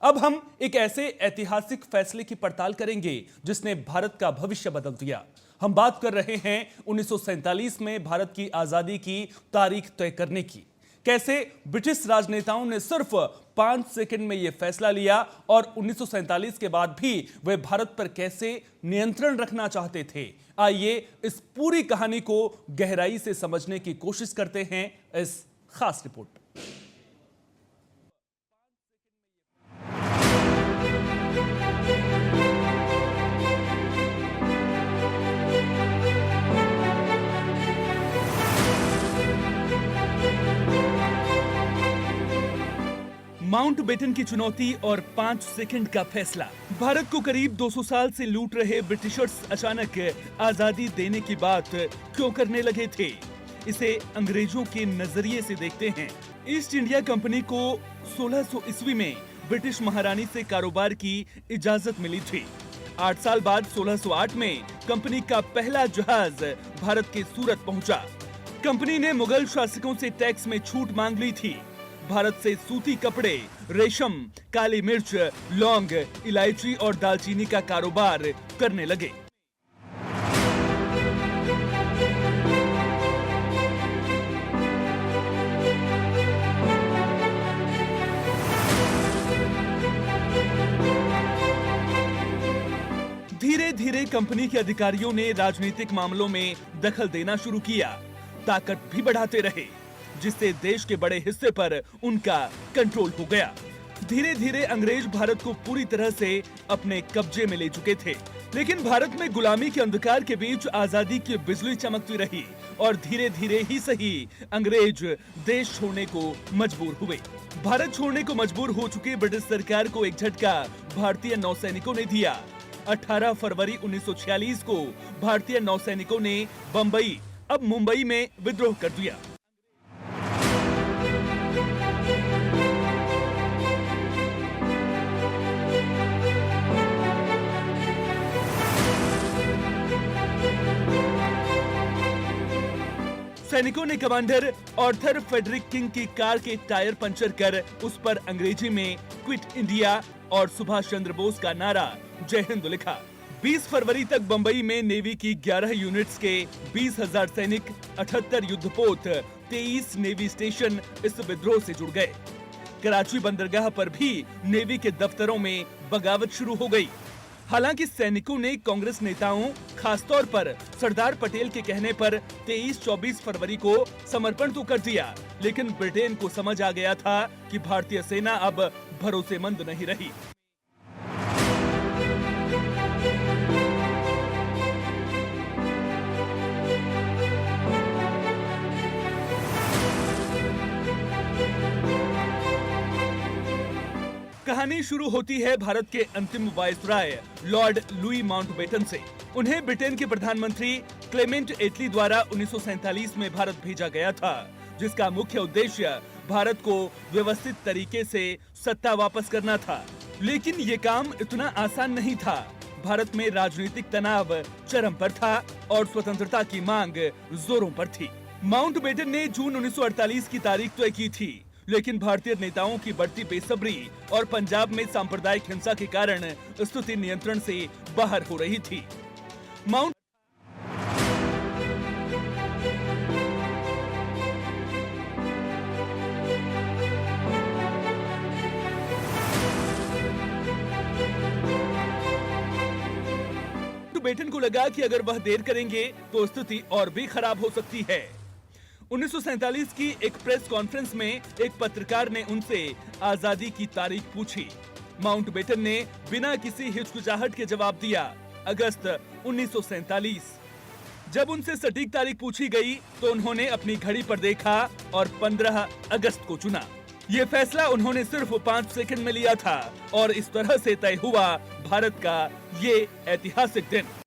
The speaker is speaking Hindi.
अब हम एक ऐसे ऐतिहासिक फैसले की पड़ताल करेंगे जिसने भारत का भविष्य बदल दिया। हम बात कर रहे हैं 1947 में भारत की आजादी की तारीख तय करने की। कैसे ब्रिटिश राजनेताओं ने सिर्फ 5 सेकंड में यह फैसला लिया और 1947 के बाद भी वे भारत पर कैसे नियंत्रण रखना चाहते थे। आइए इस पूरी कहानी को गहराई से समझने की कोशिश करते हैं इस खास रिपोर्ट में। माउंटबेटन की चुनौती और 5 सेकंड का फैसला। भारत को करीब 200 साल से लूट रहे ब्रिटिशर्स अचानक आजादी देने की बात क्यों करने लगे थे? इसे अंग्रेजों के नजरिए से देखते हैं। ईस्ट इंडिया कंपनी को 1600 ईस्वी में ब्रिटिश महारानी से कारोबार की इजाजत मिली थी। 8 साल बाद 1608 में कंपनी का पहला जहाज भारत के सूरत पहुंचा। कंपनी ने मुगल शासकों से टैक्स में छूट मांग ली थी। भारत से सूती कपड़े, रेशम, काली मिर्च, लौंग, इलायची और दालचीनी का कारोबार करने लगे। धीरे धीरे कंपनी के अधिकारियों ने राजनीतिक मामलों में दखल देना शुरू किया, ताकत भी बढ़ाते रहे, जिससे देश के बड़े हिस्से पर उनका कंट्रोल हो गया। धीरे धीरे अंग्रेज भारत को पूरी तरह से अपने कब्जे में ले चुके थे, लेकिन भारत में गुलामी के अंधकार के बीच आजादी की बिजली चमकती रही और धीरे धीरे ही सही अंग्रेज देश छोड़ने को मजबूर हुए। भारत छोड़ने को मजबूर हो चुकी ब्रिटिश सरकार को एक झटका भारतीय नौसैनिकों ने दिया। 18 फरवरी 1946 को भारतीय नौसैनिकों ने बंबई, अब मुंबई में विद्रोह कर दिया। सैनिकों ने कमांडर आर्थर फ्रेडरिक किंग की कार के टायर पंचर कर उस पर अंग्रेजी में क्विट इंडिया और सुभाष चंद्र बोस का नारा जय हिंद लिखा। 20 फरवरी तक बंबई में नेवी की 11 यूनिट्स के 20,000 सैनिक, 78 युद्धपोत, 23 नेवी स्टेशन इस विद्रोह से जुड़ गए। कराची बंदरगाह पर भी नेवी के दफ्तरों में बगावत शुरू हो गई। हालांकि सैनिकों ने कांग्रेस नेताओं, खासतौर पर सरदार पटेल के कहने पर 23-24 फरवरी को समर्पण तो कर दिया, लेकिन ब्रिटेन को समझ आ गया था कि भारतीय सेना अब भरोसेमंद नहीं रही। कहानी शुरू होती है भारत के अंतिम वायसराय लॉर्ड लुई माउंटबेटन से। उन्हें ब्रिटेन के प्रधानमंत्री क्लेमेंट एटली द्वारा 1947 में भारत भेजा गया था, जिसका मुख्य उद्देश्य भारत को व्यवस्थित तरीके से सत्ता वापस करना था। लेकिन ये काम इतना आसान नहीं था। भारत में राजनीतिक तनाव चरम पर था और स्वतंत्रता की मांग जोरों पर थी। माउंटबेटन ने जून 1948 की तारीख तय की थी, लेकिन भारतीय नेताओं की बढ़ती बेसब्री और पंजाब में सांप्रदायिक हिंसा के कारण स्थिति नियंत्रण से बाहर हो रही थी। माउंटबेटन को लगा कि अगर वह देर करेंगे तो स्थिति और भी खराब हो सकती है। 1947 की एक प्रेस कॉन्फ्रेंस में एक पत्रकार ने उनसे आजादी की तारीख पूछी। माउंटबेटन ने बिना किसी हिचकिचाहट के जवाब दिया, अगस्त 1947। जब उनसे सटीक तारीख पूछी गई तो उन्होंने अपनी घड़ी पर देखा और 15 अगस्त को चुना। ये फैसला उन्होंने सिर्फ 5 सेकंड में लिया था और इस तरह से तय हुआ भारत का ये ऐतिहासिक दिन।